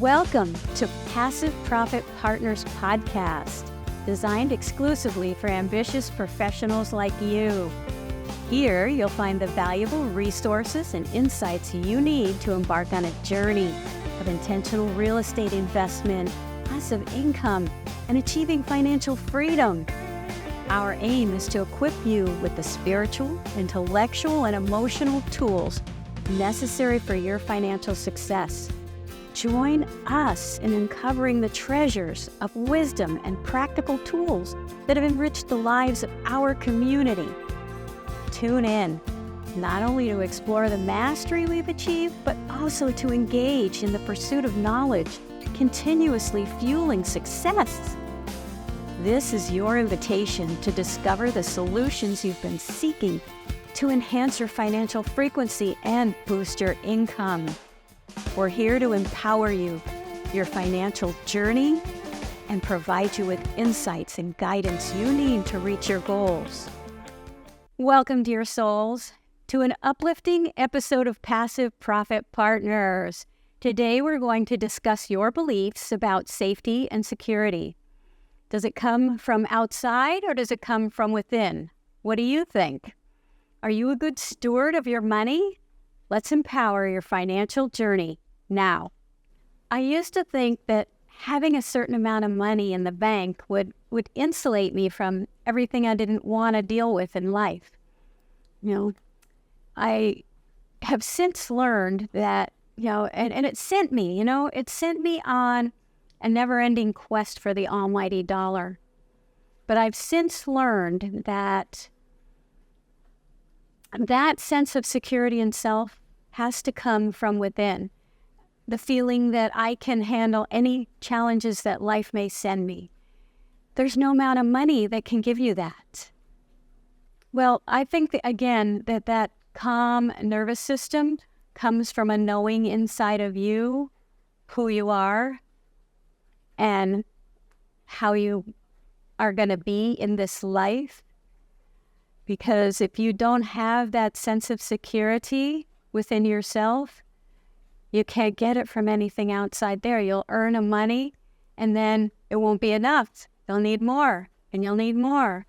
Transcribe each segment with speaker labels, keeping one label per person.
Speaker 1: Welcome to Passive Profit Partners Podcast, designed exclusively for ambitious professionals like you. Here, you'll find the valuable resources and insights you need to embark on a journey of intentional real estate investment, passive income, and achieving financial freedom. Our aim is to equip you with the spiritual, intellectual, and emotional tools necessary for your financial success. Join us in uncovering the treasures of wisdom and practical tools that have enriched the lives of our community. Tune in, not only to explore the mastery we've achieved, but also to engage in the pursuit of knowledge, continuously fueling success. This is your invitation to discover the solutions you've been seeking to enhance your financial frequency and boost your income. We're here to empower you, your financial journey, and provide you with insights and guidance you need to reach your goals. Welcome, dear souls, to an uplifting episode of Passive Profit Partners. Today, we're going to discuss your beliefs about safety and security. Does it come from outside or does it come from within? What do you think? Are you a good steward of your money? Let's empower your financial journey now. I used to think that having a certain amount of money in the bank would insulate me from everything I didn't want to deal with in life. I have since learned that, and it sent me on a never-ending quest for the almighty dollar. But I've since learned that sense of security in self has to come from within. The feeling that I can handle any challenges that life may send me. There's no amount of money that can give you that. Well, I think that calm nervous system comes from a knowing inside of you who you are and how you are going to be in this life. Because if you don't have that sense of security within yourself, you can't get it from anything outside there. You'll earn a money and then it won't be enough. You'll need more and you'll need more.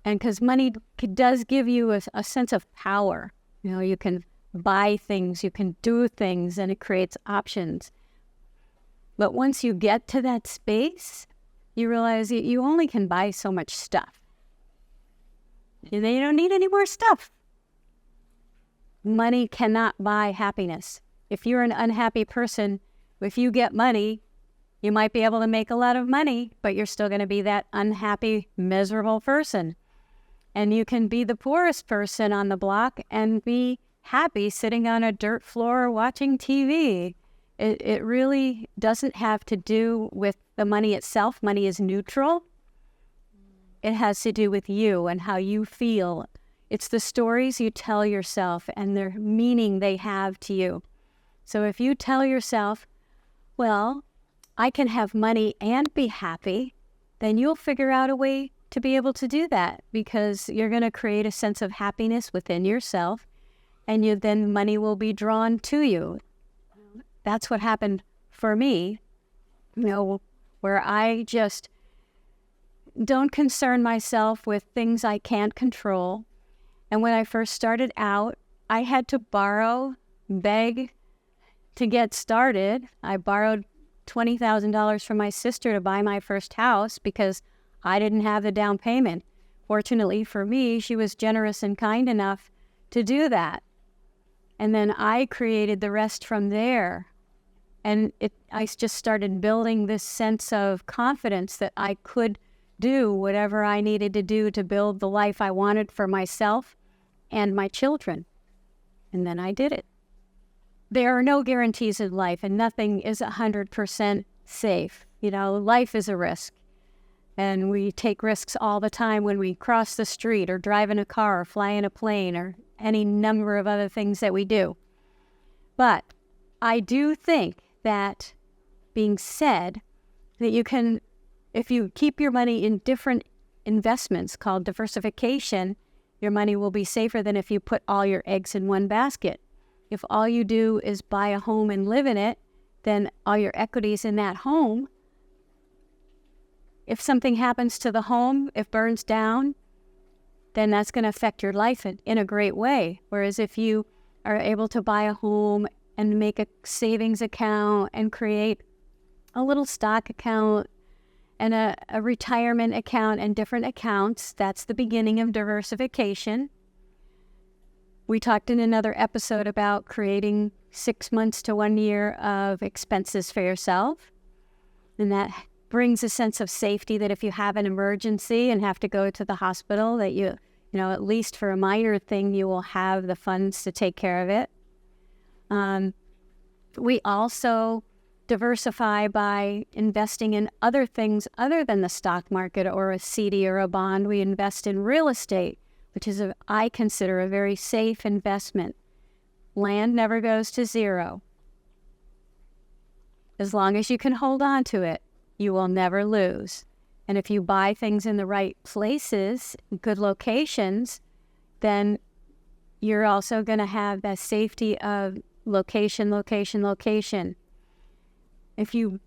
Speaker 1: And because money does give you a sense of power. You can buy things, you can do things, and it creates options. But once you get to that space, you realize you only can buy so much stuff. You don't need any more stuff. Money cannot buy happiness. If you're an unhappy person, if you get money, you might be able to make a lot of money, but you're still going to be that unhappy, miserable person. And you can be the poorest person on the block and be happy sitting on a dirt floor watching TV. It really doesn't have to do with the money itself. Money is neutral. It has to do with you and how you feel. It's the stories you tell yourself and the meaning they have to you. So if you tell yourself, well, I can have money and be happy, then you'll figure out a way to be able to do that because you're going to create a sense of happiness within yourself and then money will be drawn to you. That's what happened for me, where I just don't concern myself with things I can't control. And when I first started out, I had to beg to get started. I borrowed $20,000 from my sister to buy my first house because I didn't have the down payment. Fortunately for me, she was generous and kind enough to do that. And then I created the rest from there. And I just started building this sense of confidence that I could do whatever I needed to do to build the life I wanted for myself and my children. And then I did it. There are no guarantees in life and nothing is 100% safe. Life is a risk. And we take risks all the time when we cross the street or drive in a car or fly in a plane or any number of other things that we do. But I do think that being said, that you can, if you keep your money in different investments called diversification, your money will be safer than if you put all your eggs in one basket. If all you do is buy a home and live in it, then all your equities in that home, if something happens to the home, if burns down, then that's going to affect your life in a great way. Whereas if you are able to buy a home and make a savings account and create a little stock account and a retirement account and different accounts, that's the beginning of diversification. We talked in another episode about creating 6 months to 1 year of expenses for yourself. And that brings a sense of safety that if you have an emergency and have to go to the hospital, that you know, at least for a minor thing, you will have the funds to take care of it. We also diversify by investing in other things other than the stock market or a CD or a bond. We invest in real estate, which is, I consider, a very safe investment. Land never goes to zero. As long as you can hold on to it, you will never lose. And if you buy things in the right places, good locations, then you're also going to have that safety of location, location, location. If you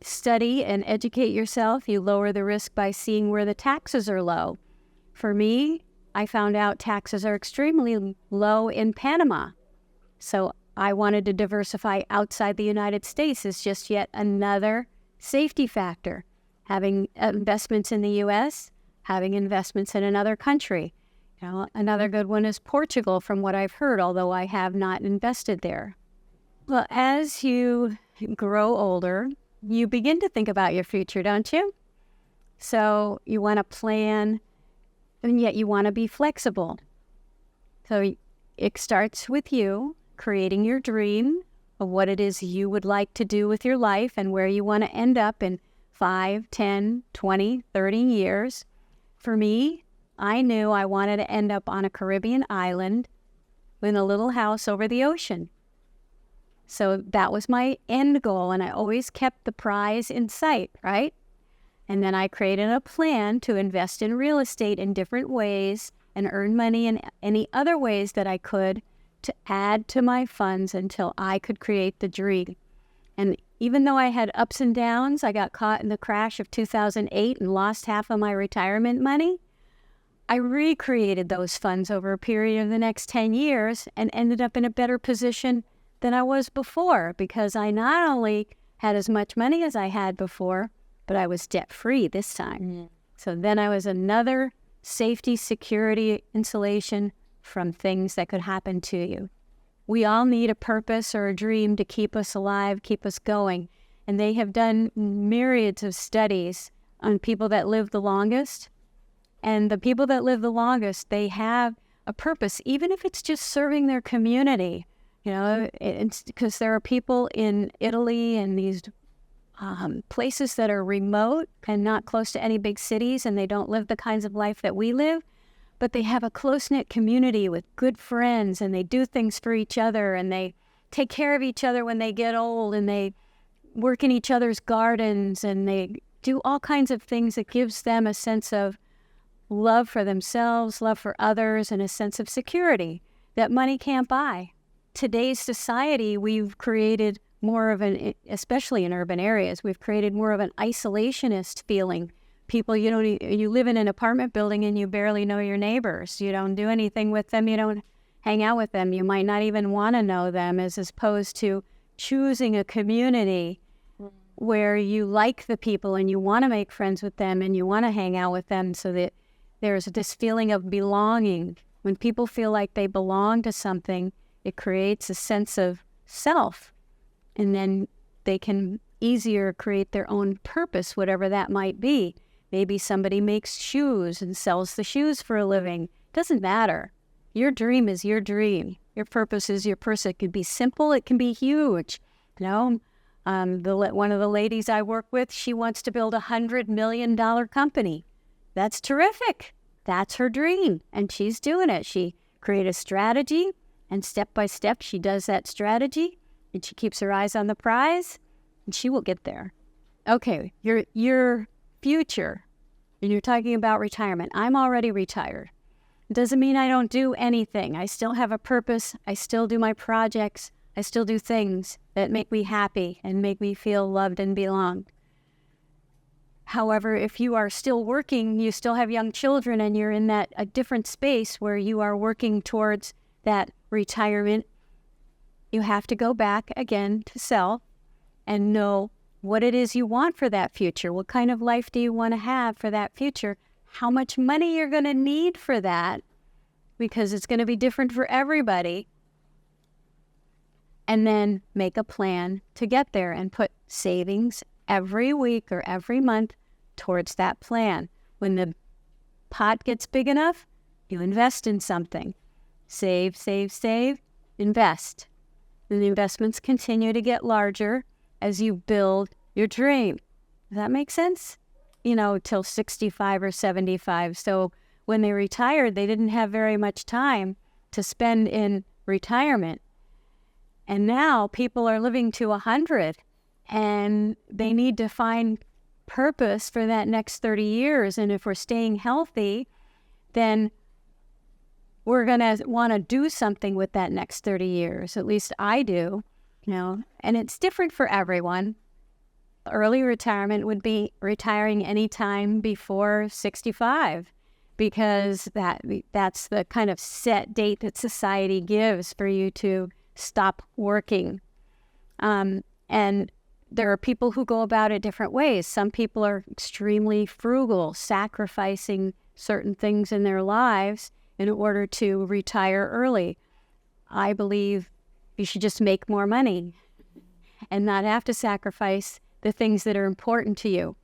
Speaker 1: study and educate yourself, you lower the risk by seeing where the taxes are low. For me, I found out taxes are extremely low in Panama. So I wanted to diversify outside the United States as just yet another safety factor. Having investments in the U.S., having investments in another country. You know, another good one is Portugal, from what I've heard, although I have not invested there. Well, as you grow older, you begin to think about your future, don't you? So you want to plan, and yet you want to be flexible. So it starts with you creating your dream of what it is you would like to do with your life and where you want to end up in 5, 10, 20, 30 years. For me, I knew I wanted to end up on a Caribbean island in a little house over the ocean. So that was my end goal, and I always kept the prize in sight, right? And then I created a plan to invest in real estate in different ways and earn money in any other ways that I could to add to my funds until I could create the dream. And even though I had ups and downs, I got caught in the crash of 2008 and lost half of my retirement money. I recreated those funds over a period of the next 10 years and ended up in a better position than I was before, because I not only had as much money as I had before, but I was debt-free this time. Mm. So then I was another safety, security, insulation from things that could happen to you. We all need a purpose or a dream to keep us alive, keep us going. And they have done myriads of studies on people that live the longest. And the people that live the longest, they have a purpose, even if it's just serving their community. You know, it's because there are people in Italy and these places that are remote and not close to any big cities, and they don't live the kinds of life that we live, but they have a close-knit community with good friends, and they do things for each other, and they take care of each other when they get old, and they work in each other's gardens, and they do all kinds of things that gives them a sense of love for themselves, love for others, and a sense of security that money can't buy. Today's society, we've created more of an, especially in urban areas, we've created more of an isolationist feeling. People, you live in an apartment building and you barely know your neighbors. You don't do anything with them. You don't hang out with them. You might not even want to know them, as opposed to choosing a community where you like the people and you want to make friends with them and you want to hang out with them, so that there's this feeling of belonging. When people feel like they belong to something, it creates a sense of self, and then they can easier create their own purpose, whatever that might be. Maybe somebody makes shoes and sells the shoes for a living. Doesn't matter. Your dream is your dream. Your purpose is your purpose. It can be simple. It can be huge. You know, one of the ladies I work with, she wants to build $100 million company. That's terrific. That's her dream, and she's doing it. She created a strategy, and step by step, she does that strategy, and she keeps her eyes on the prize, and she will get there. Okay, your future, and you're talking about retirement. I'm already retired. It doesn't mean I don't do anything. I still have a purpose. I still do my projects. I still do things that make me happy and make me feel loved and belong. However, if you are still working, you still have young children, and you're in a different space where you are working towards that retirement, you have to go back again to self and know what it is you want for that future. What kind of life do you want to have for that future? How much money you're going to need for that, because it's going to be different for everybody. And then make a plan to get there and put savings every week or every month towards that plan. When the pot gets big enough, you invest in something. Save, save, save, invest. And the investments continue to get larger as you build your dream. Does that make sense? Till 65 or 75. So when they retired, they didn't have very much time to spend in retirement. And now people are living to 100, and they need to find purpose for that next 30 years. And if we're staying healthy, then we're going to want to do something with that next 30 years. At least I do, and it's different for everyone. Early retirement would be retiring anytime before 65, because that's the kind of set date that society gives for you to stop working. And there are people who go about it different ways. Some people are extremely frugal, sacrificing certain things in their lives in order to retire early. I believe you should just make more money and not have to sacrifice the things that are important to you.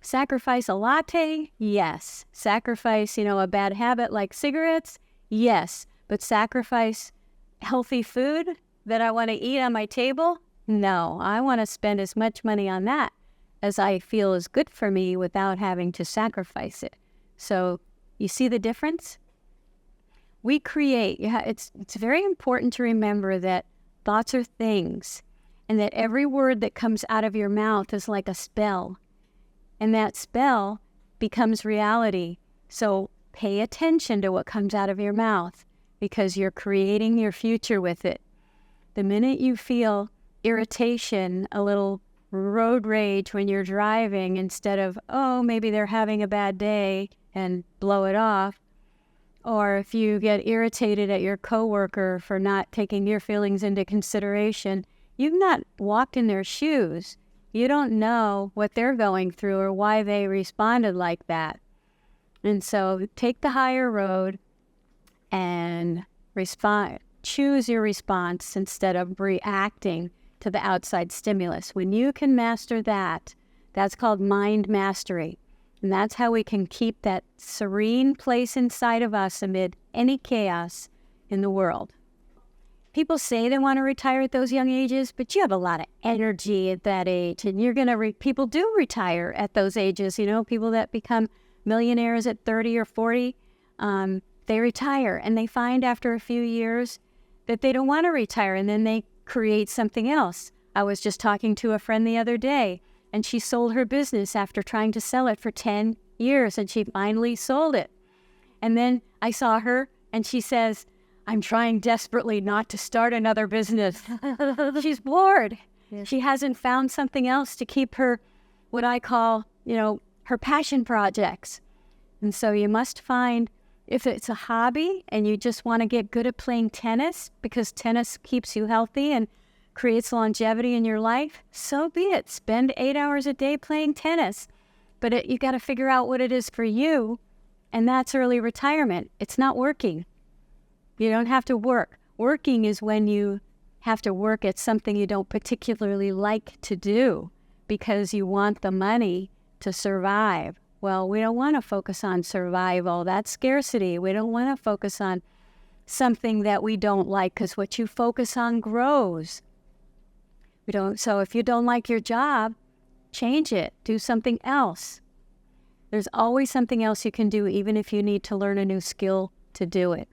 Speaker 1: Sacrifice a latte? Yes. Sacrifice, a bad habit like cigarettes? Yes. But sacrifice healthy food that I want to eat on my table? No. I want to spend as much money on that as I feel is good for me without having to sacrifice it. So you see the difference? We create. It's very important to remember that thoughts are things, and that every word that comes out of your mouth is like a spell. And that spell becomes reality. So pay attention to what comes out of your mouth, because you're creating your future with it. The minute you feel irritation, a little road rage when you're driving, instead of, maybe they're having a bad day, and blow it off, or if you get irritated at your coworker for not taking your feelings into consideration, you've not walked in their shoes. You don't know what they're going through or why they responded like that. And so take the higher road and respond. Choose your response instead of reacting to the outside stimulus. When you can master that, that's called mind mastery. And that's how we can keep that serene place inside of us amid any chaos in the world. People say they want to retire at those young ages, but you have a lot of energy at that age. And you're going to, people do retire at those ages. People that become millionaires at 30 or 40, they retire. And they find after a few years that they don't want to retire. And then they create something else. I was just talking to a friend the other day, and she sold her business after trying to sell it for 10 years, and she finally sold it. And then I saw her, and she says, I'm trying desperately not to start another business. She's bored. Yes. She hasn't found something else to keep her, what I call, her passion projects. And so you must find, if it's a hobby and you just want to get good at playing tennis because tennis keeps you healthy and creates longevity in your life, so be it. Spend 8 hours a day playing tennis. But you got to figure out what it is for you, and that's early retirement. It's not working. You don't have to work. Working is when you have to work at something you don't particularly like to do because you want the money to survive. Well, we don't want to focus on survival. That's scarcity. We don't want to focus on something that we don't like, because what you focus on grows. So if you don't like your job, change it. Do something else. There's always something else you can do, even if you need to learn a new skill to do it.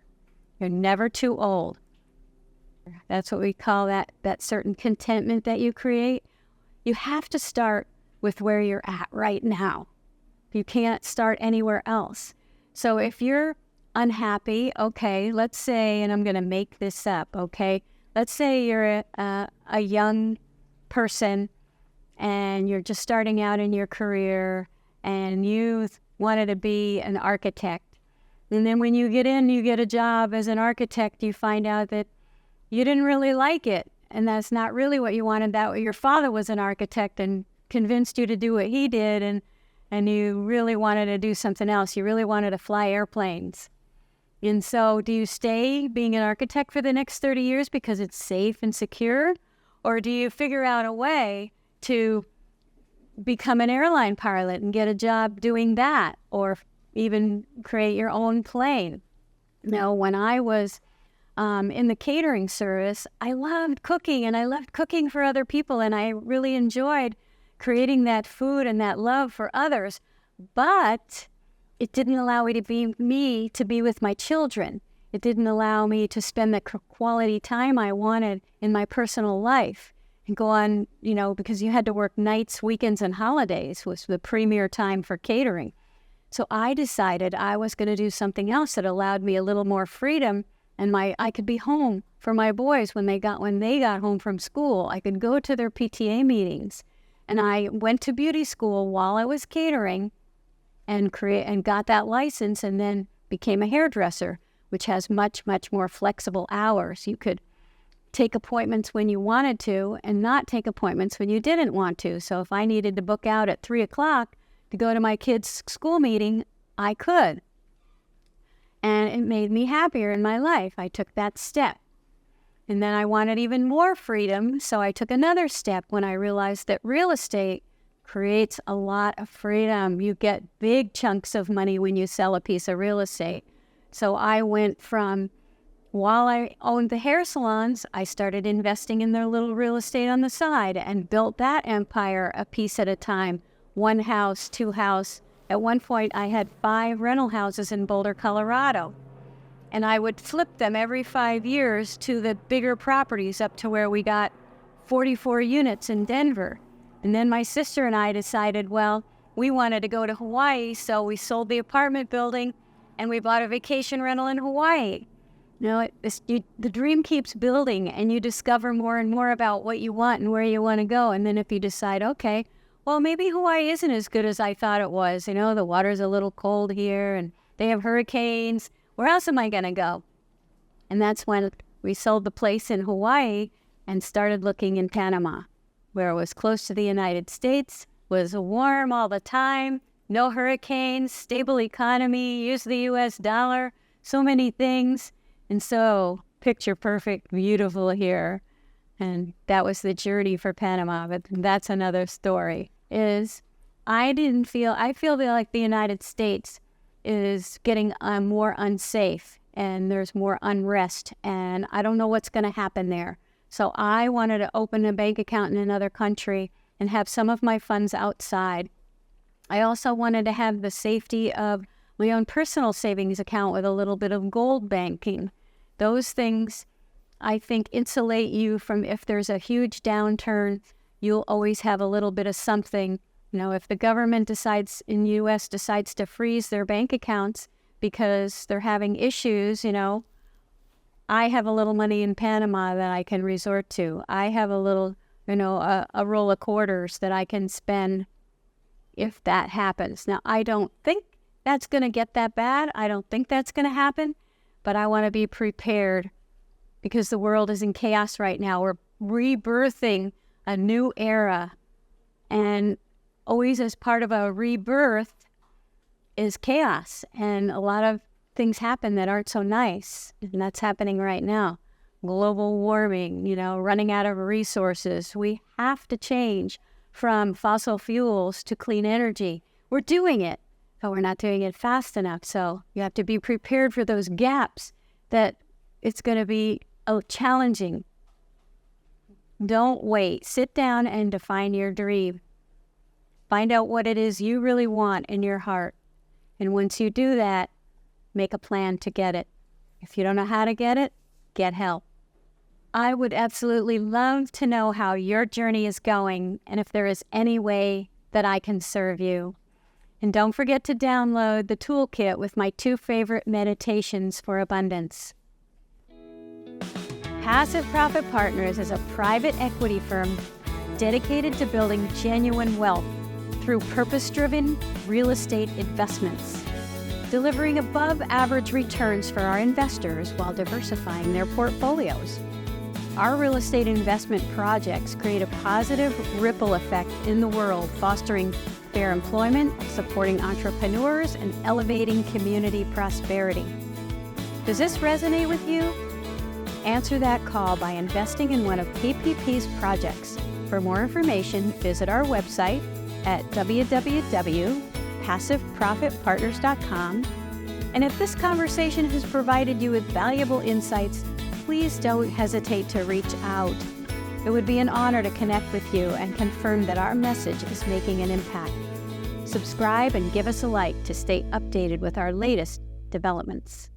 Speaker 1: You're never too old. That's what we call that certain contentment that you create. You have to start with where you're at right now. You can't start anywhere else. So if you're unhappy, okay, let's say, and I'm going to make this up, okay, let's say you're a young person and you're just starting out in your career and you wanted to be an architect. And then when you get in, you get a job as an architect, you find out that you didn't really like it. And that's not really what you wanted. That your father was an architect and convinced you to do what he did, and you really wanted to do something else. You really wanted to fly airplanes. And so do you stay being an architect for the next 30 years because it's safe and secure? Or do you figure out a way to become an airline pilot and get a job doing that, or even create your own plane? Now, when I was in the catering service, I loved cooking, and I loved cooking for other people, and I really enjoyed creating that food and that love for others. But it didn't allow me to be with my children. It didn't allow me to spend the quality time I wanted in my personal life and go on, because you had to work nights, weekends, and holidays was the premier time for catering. So I decided I was going to do something else that allowed me a little more freedom, and I could be home for my boys when they got home from school. I could go to their PTA meetings, and I went to beauty school while I was catering, and got that license, and then became a hairdresser, which has much, much more flexible hours. You could take appointments when you wanted to and not take appointments when you didn't want to. So if I needed to book out at 3 o'clock to go to my kid's school meeting, I could. And it made me happier in my life. I took that step. And then I wanted even more freedom, so I took another step when I realized that real estate creates a lot of freedom. You get big chunks of money when you sell a piece of real estate. So I went from, while I owned the hair salons, I started investing in their little real estate on the side and built that empire a piece at a time. 1 house, 2 house. At one point, I had 5 rental houses in Boulder, Colorado. And I would flip them every 5 years to the bigger properties up to where we got 44 units in Denver. And then my sister and I decided, well, we wanted to go to Hawaii, so we sold the apartment building and we bought a vacation rental in Hawaii. The dream keeps building, and you discover more and more about what you want and where you want to go. And then if you decide, okay, well, maybe Hawaii isn't as good as I thought it was. The water's a little cold here and they have hurricanes. Where else am I going to go? And that's when we sold the place in Hawaii and started looking in Panama, where it was close to the United States, was warm all the time, no hurricanes, stable economy, use the U.S. dollar, so many things. And so picture perfect, beautiful here. And that was the journey for Panama, but that's another story. I feel like the United States is getting more unsafe, and there's more unrest, and I don't know what's going to happen there. So I wanted to open a bank account in another country and have some of my funds outside. I also wanted to have the safety of my own personal savings account with a little bit of gold banking. Those things, I think, insulate you from, if there's a huge downturn, you'll always have a little bit of something. If the government in the U.S. decides to freeze their bank accounts because they're having issues, I have a little money in Panama that I can resort to. I have a little, a roll of quarters that I can spend if that happens. Now, I don't think that's going to get that bad. I don't think that's going to happen, but I want to be prepared because the world is in chaos right now. We're rebirthing a new era, and always as part of a rebirth is chaos, and a lot of things happen that aren't so nice, and that's happening right now. Global warming, running out of resources. We have to change from fossil fuels to clean energy. We're doing it, but we're not doing it fast enough. So you have to be prepared for those gaps that it's going to be challenging. Don't wait. Sit down and define your dream. Find out what it is you really want in your heart. And once you do that, make a plan to get it. If you don't know how to get it, get help. I would absolutely love to know how your journey is going and if there is any way that I can serve you. And don't forget to download the toolkit with my 2 favorite meditations for abundance. Passive Profit Partners is a private equity firm dedicated to building genuine wealth through purpose-driven real estate investments, delivering above-average returns for our investors while diversifying their portfolios. Our real estate investment projects create a positive ripple effect in the world, fostering fair employment, supporting entrepreneurs, and elevating community prosperity. Does this resonate with you? Answer that call by investing in one of PPP's projects. For more information, visit our website at www.passiveprofitpartners.com. And if this conversation has provided you with valuable insights, please don't hesitate to reach out. It would be an honor to connect with you and confirm that our message is making an impact. Subscribe and give us a like to stay updated with our latest developments.